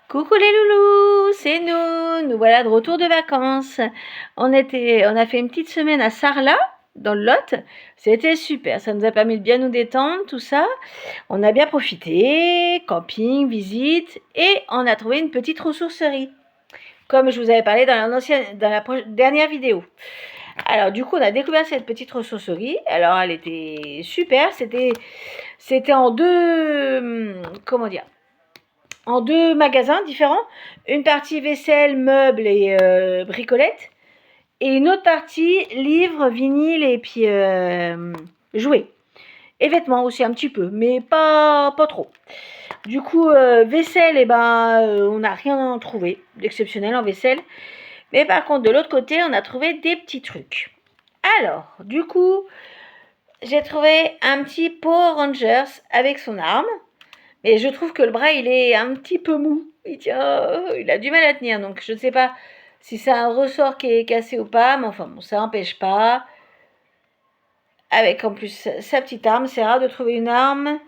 Coucou les loulous, c'est nous. Nous voilà de retour de vacances. On a fait une petite semaine à Sarlat, dans le Lot. C'était super. Ça nous a permis de bien nous détendre, tout ça. On a bien profité, camping, visite, et on a trouvé une petite ressourcerie, comme je vous avais parlé dans la dernière vidéo. Alors du coup, on a découvert cette petite ressourcerie. Alors elle était super. C'était en deux, comment dire, en deux magasins différents. Une partie vaisselle, meubles et bricolettes. Et une autre partie livres, vinyles et puis jouets. Et vêtements aussi un petit peu, mais pas trop. Du coup, vaisselle, on n'a rien trouvé d'exceptionnel en vaisselle. Mais par contre, de l'autre côté, on a trouvé des petits trucs. Alors, du coup, j'ai trouvé un petit Power Rangers avec son arme. Et je trouve que le bras, il est un petit peu mou. Il a du mal à tenir. Donc, je ne sais pas si c'est un ressort qui est cassé ou pas. Mais enfin, bon, ça n'empêche pas. Avec en plus sa petite arme. C'est rare de trouver une arme.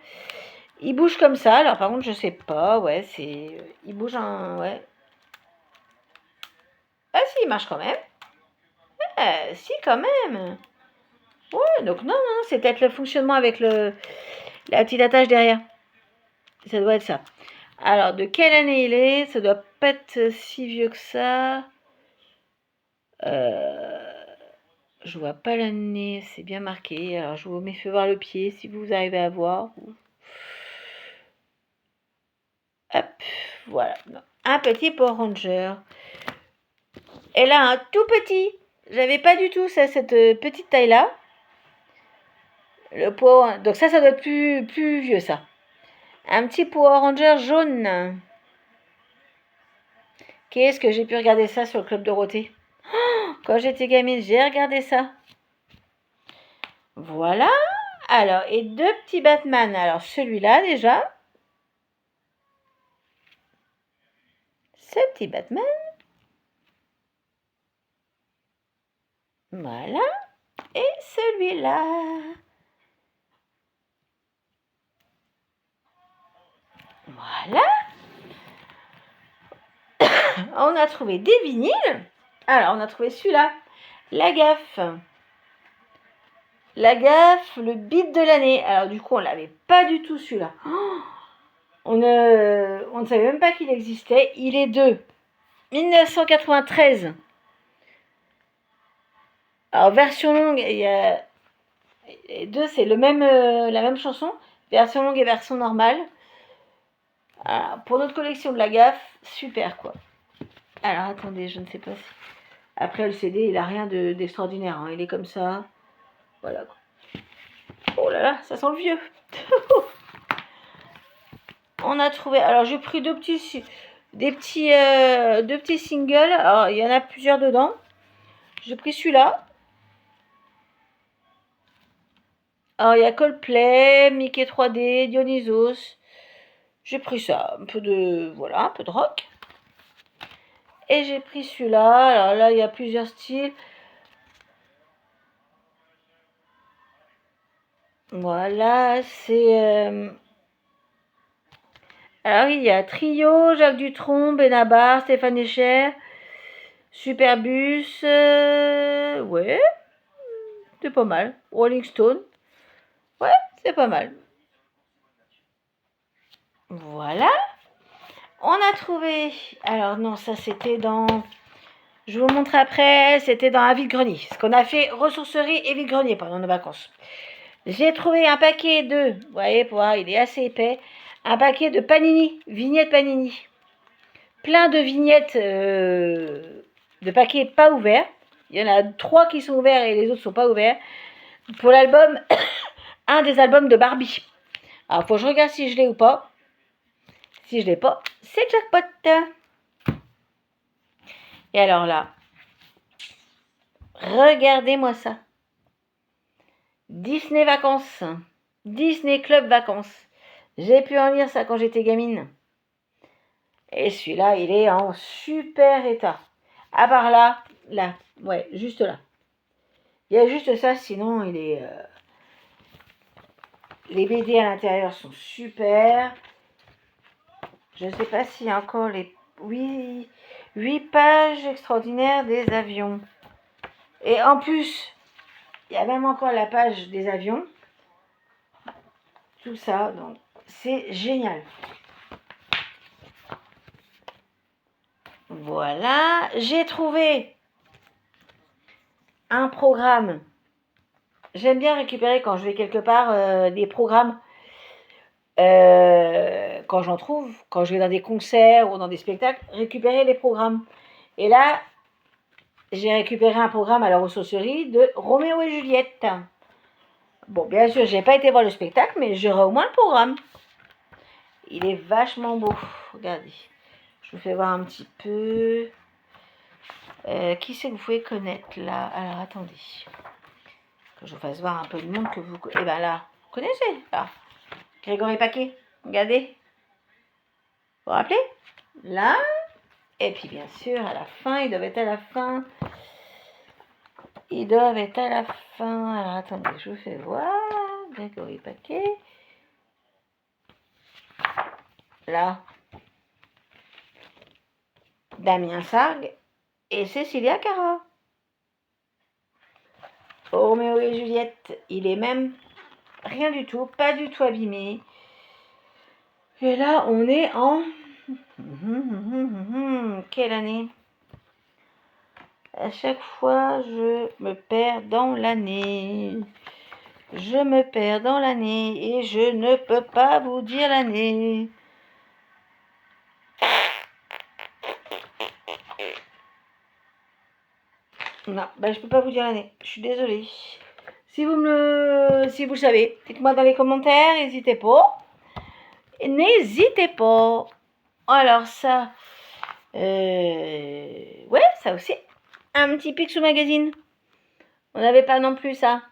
Il bouge comme ça. Alors, par contre, je sais pas. Ouais, c'est. Il bouge un. Ouais. Ah, si, il marche quand même. Si, quand même. Ouais, donc non, c'est peut-être le fonctionnement avec la petite attache derrière. Ça doit être ça. Alors, de quelle année il est? Ça doit pas être si vieux que ça. Je vois pas l'année, c'est bien marqué. Alors, je vous mets fait voir le pied si vous arrivez à voir. Hop, voilà. Un petit Power Ranger. Et là, un tout petit. J'avais pas du tout ça, cette petite taille-là. Donc ça doit être plus vieux, ça. Un petit Power Ranger jaune. Qu'est-ce que j'ai pu regarder ça sur le Club Dorothée? Quand j'étais gamine, j'ai regardé ça. Voilà. Alors, et deux petits Batman. Alors, celui-là, déjà. Ce petit Batman. Voilà. Et celui-là. Voilà. On a trouvé des vinyles. Alors, on a trouvé celui-là. La gaffe. La gaffe, le beat de l'année. Alors, du coup, on l'avait pas du tout celui-là. On ne savait même pas qu'il existait. Il est de 1993. Alors, version longue, il y a les deux, c'est la même chanson. Version longue et version normale. Alors, pour notre collection de la gaffe, super quoi. Alors, attendez, je ne sais pas si... Après, le CD, il a rien d'extraordinaire. Il est comme ça. Voilà. Oh là là, ça sent le vieux. On a trouvé... Alors, j'ai pris deux petits singles. Alors, il y en a plusieurs dedans. J'ai pris celui-là. Alors, il y a Coldplay, Mickey 3D, Dionysos. J'ai pris ça. Un peu de rock. Et j'ai pris celui-là. Alors là, il y a plusieurs styles. Voilà, c'est... Alors, il y a Trio, Jacques Dutronc, Benabar, Stéphane Echer, Superbus, ouais, c'est pas mal. Rolling Stone, ouais, c'est pas mal. Voilà. On a trouvé... Alors non, ça c'était dans... Je vous montre après, c'était dans un vide-grenier. Ce qu'on a fait ressourcerie et vide-grenier pendant nos vacances. J'ai trouvé un paquet de... Vous voyez, pour voir, il est assez épais. Un paquet de Panini, vignettes Panini. Plein de vignettes de paquets pas ouverts. Il y en a 3 qui sont ouverts et les autres sont pas ouverts. Pour l'album, un des albums de Barbie. Alors, faut que je regarde si je l'ai ou pas. Si je l'ai pas, c'est jackpot. Et alors là, regardez-moi ça. Disney Vacances. Disney Club Vacances. J'ai pu en lire ça quand j'étais gamine. Et celui-là, il est en super état. À part là, ouais, juste là. Il y a juste ça, sinon il est... Les BD à l'intérieur sont super. Je ne sais pas s'il y a encore les 8 pages extraordinaires des avions. Et en plus, il y a même encore la page des avions. Tout ça, donc c'est génial. Voilà, j'ai trouvé un programme. J'aime bien récupérer quand je vais quelque part des programmes. Quand j'en trouve, quand je vais dans des concerts ou dans des spectacles, récupérer les programmes. Et là, j'ai récupéré un programme à la ressourcerie de Roméo et Juliette. Bon, bien sûr, j'ai pas été voir le spectacle, mais j'aurai au moins le programme. Il est vachement beau. Regardez. Je vous fais voir un petit peu. Qui c'est que vous pouvez connaître là? Alors, attendez. Que je vous fasse voir un peu le monde que vous... Eh ben là, vous connaissez là. Grégory Paquet. Regardez. Vous vous rappelez? Là. Et puis, bien sûr, à la fin, ils doivent être à la fin. Ils doivent être à la fin. Alors, attendez, je vous fais voir. Grégory Paquet. Là. Damien Sargue et Cécilia Cara. Roméo et Juliette, il est même rien du tout, pas du tout abîmé. Et là, on est en... Quelle année? À chaque fois, je me perds dans l'année. Je me perds dans l'année et je ne peux pas vous dire l'année. Non, ben je peux pas vous dire l'année. Je suis désolée. Si vous le savez, dites-moi dans les commentaires, n'hésitez pas. N'hésitez pas. Alors ça, ouais, ça aussi. Un petit Picsou Magazine. On n'avait pas non plus ça.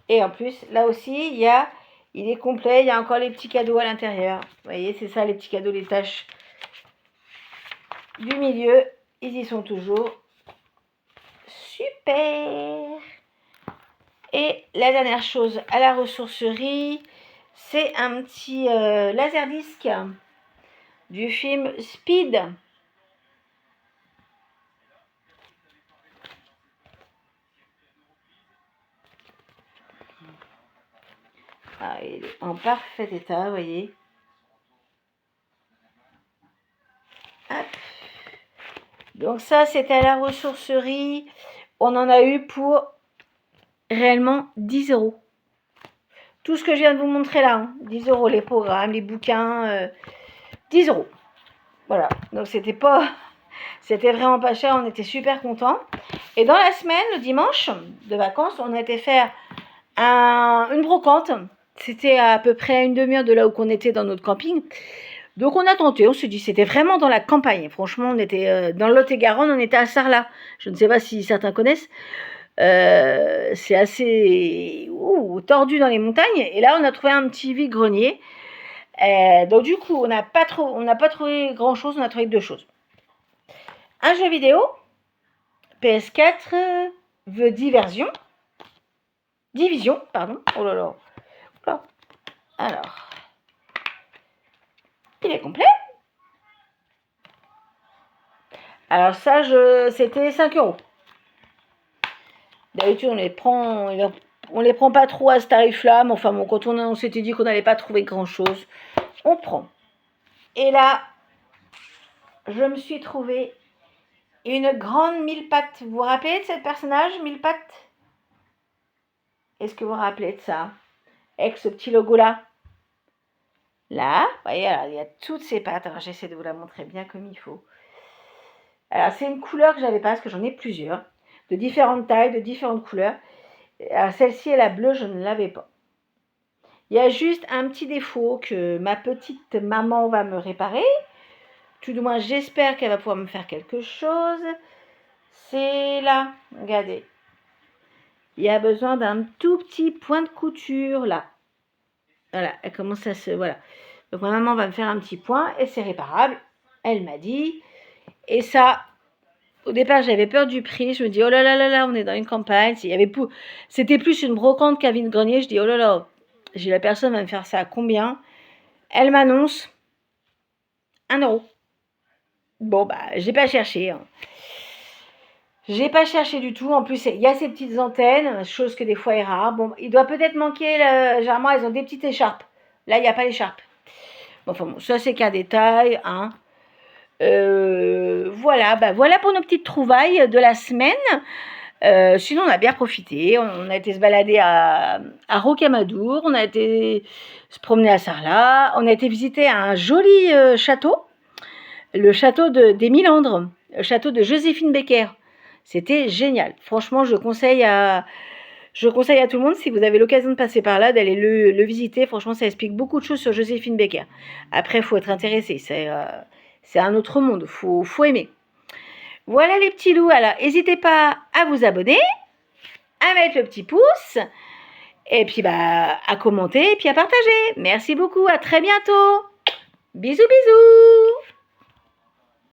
Et en plus, là aussi, il est complet. Il y a encore les petits cadeaux à l'intérieur. Vous voyez, c'est ça les petits cadeaux, les taches du milieu. Ils y sont toujours. Super. Et la dernière chose à la ressourcerie, c'est un petit laserdisc du film Speed. Ah, il est en parfait état, vous voyez. Hop. Donc ça, c'était à la ressourcerie. On en a eu pour réellement 10 euros. Tout ce que je viens de vous montrer là, hein, 10 euros, les programmes, les bouquins, 10 euros. Voilà, donc c'était vraiment pas cher, on était super contents. Et dans la semaine, le dimanche de vacances, on a été faire une brocante. C'était à peu près à une demi-heure de là où on était dans notre camping. Donc on a tenté, on s'est dit, c'était vraiment dans la campagne. Franchement, on était dans le Lot-et-Garonne, on était à Sarlat. Je ne sais pas si certains connaissent. C'est assez tordu dans les montagnes. Et là, on a trouvé un petit vide-grenier. Donc du coup, on n'a pas trouvé grand-chose, on a trouvé 2 choses. Un jeu vidéo, PS4, veut Division, pardon. Oh là là. Alors, il est complet. Alors ça, c'était 5 euros. D'habitude, on les prend pas trop à ce tarif-là, mais enfin bon, quand on s'était dit qu'on n'allait pas trouver grand-chose, on prend. Et là, je me suis trouvé une grande mille-pattes. Vous vous rappelez de ce personnage, mille-pattes? Est-ce que vous vous rappelez de ça? Avec ce petit logo-là. Là, vous voyez, alors, il y a toutes ces pattes. Alors, j'essaie de vous la montrer bien comme il faut. Alors, c'est une couleur que j'avais pas, parce que j'en ai plusieurs, de différentes tailles, de différentes couleurs. Alors, celle-ci est la bleue, je ne l'avais pas. Il y a juste un petit défaut que ma petite maman va me réparer. Tout du moins, j'espère qu'elle va pouvoir me faire quelque chose. C'est là, regardez. Il y a besoin d'un tout petit point de couture là. Voilà, elle commence à se... Voilà. Donc ma maman va me faire un petit point et c'est réparable. Elle m'a dit. Et ça, au départ, j'avais peur du prix. Je me dis, oh là là là là, on est dans une campagne. C'était plus une brocante qu'un vide-grenier. Je dis, oh là là, J'ai la personne va me faire ça à combien? Elle m'annonce 1 €. Bon, bah, j'ai pas cherché. Hein. J'ai pas cherché du tout. En plus, il y a ces petites antennes, chose que des fois est rare. Bon, il doit peut-être manquer. Généralement, elles ont des petites écharpes. Là, il n'y a pas l'écharpe. Bon, enfin bon, ça, c'est qu'un détail. Hein. Voilà, bah, voilà pour nos petites trouvailles de la semaine. Sinon, on a bien profité. On a été se balader à Rocamadour. On a été se promener à Sarlat. On a été visiter un joli château. Le château des Milandres. Le château de Joséphine Becker. C'était génial. Franchement, je conseille à tout le monde, si vous avez l'occasion de passer par là, d'aller le visiter. Franchement, ça explique beaucoup de choses sur Joséphine Becker. Après, il faut être intéressé. C'est un autre monde. Faut aimer. Voilà les petits loups. Alors, n'hésitez pas à vous abonner, à mettre le petit pouce, et puis bah, à commenter, et puis à partager. Merci beaucoup. À très bientôt. Bisous, bisous.